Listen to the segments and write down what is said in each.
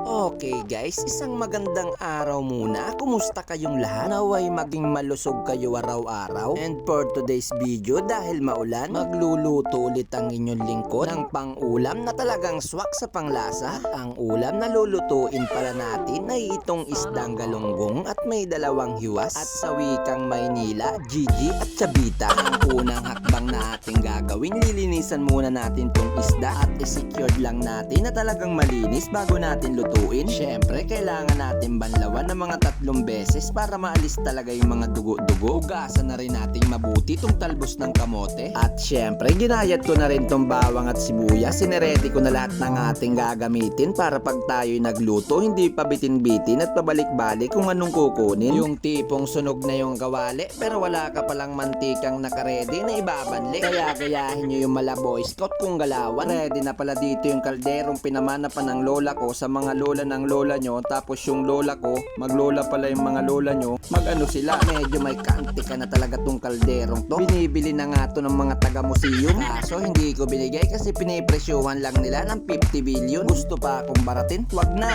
Okay guys, isang magandang araw muna. Kumusta kayong lahat? Naway maging malusog kayo araw-araw. And for today's video, dahil maulan, magluluto ulit ang inyong lingkod ng pang-ulam na talagang swak sa panglasa. Ang ulam na lulutuin pala natin ay itong isdang galunggong at may dalawang hiwas. At sa wikang Maynila, Gigi at Chavita. Ang unang hakbang na ating gagawin, lilinisan muna natin tong isda at i-secured lang natin na talagang malinis bago natin lutuin. Syempre, kailangan natin banlawan ng mga 3 beses para maalis talaga yung mga dugo-dugo. Hugasan na rin natin mabuti itong talbos ng kamote. At syempre, ginayat ko na rin itong bawang at sibuyas. Sineredy ko na lahat ng ating gagamitin para pag tayo'y nagluto, hindi pa bitin-bitin at pabalik-balik kung anong kukunin. Yung tipong sunog na yung kawali pero wala ka palang mantikang nakaredy na ibabanli. Kaya gayahin nyo yung mala Boy Scout kung galawan. Ready na pala dito yung kalderong pinamana pa ng lola ko sa mga lola ng lola nyo. Tapos yung lola ko, maglola pala yung mga lola nyo. Magano sila, medyo may kaantika na talaga tong kalderong to. Binibili na nga to ng mga taga-museum. Kaso hindi ko binigay kasi pinipresyuhan lang nila ng 50 billion. Gusto pa akong baratin? Wag na.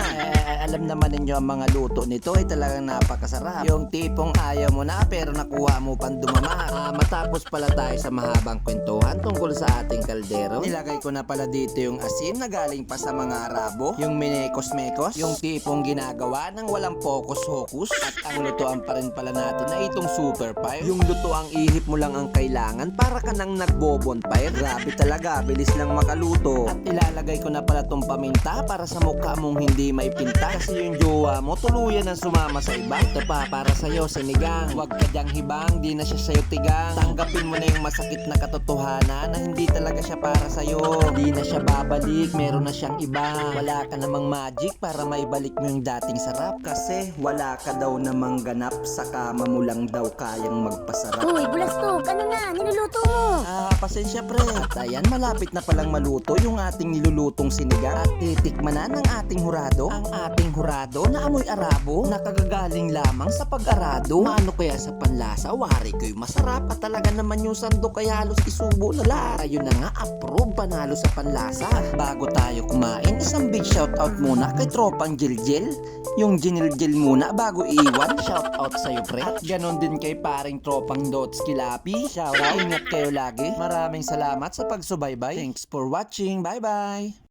Alam naman ninyo ang mga luto nito ay talagang napakasarap. Yung tipong ayaw mo na pero nakuha mo pang dumama. Matapos pala tayo sa mahabang kwentuhan tungkol sa ating kaldero, nilagay ko na pala dito yung asin na galing pa sa mga Arabo. Yung minekos-mekos, yung tipong ginagawa ng walang focus-hocus. At ang lutuan pa rin pala natin na itong super fire. Yung lutoang ihip mo lang ang kailangan para ka nang nagbo-bonfire. Grabe talaga, bilis lang makaluto. At ilalagay ko na pala tong paminta para sa mukha mong hindi may pinta. Kasi yung jowa mo tuluyan ang sumama sa iba. Ito pa para sa'yo, sinigang. Huwag ka dyang hibang, di na siya sa'yo tigang. Tanggapin mo na yung masakit na katotohanan na hindi talaga siya para sa'yo. Di na siya babalik, meron na siyang iba. Wala ka namang magic para maibalik mo yung dating sarap. Kasi wala ka daw namang ganap, sa kama mo lang daw kayang magpasarap. Uy, bulastok, ano na? Niluluto mo. Pasensya pre. At ayan, malapit na palang maluto yung ating nilulutong sinigang. At titikman na ng ating hurado. Ang ating hurado na amoy Arabo, nakagagaling lamang sa pag-arado. Maano kaya sa panlasa, wari ko'y masarap. At talaga naman yung sandok kaya halos isubo na lahat. Ayun na nga, approve, panalo sa panlasa. At bago tayo kumain, isang big shoutout muna kay tropang Jiljil. Yung Jinil-Jil muna bago iwan. Shoutout sa'yo pre. At ganon din kay paring tropang Dots Kilapi. Shoutout, ingat kayo lagi. Maraming salamat sa pagsubaybay. Thanks for watching, bye bye.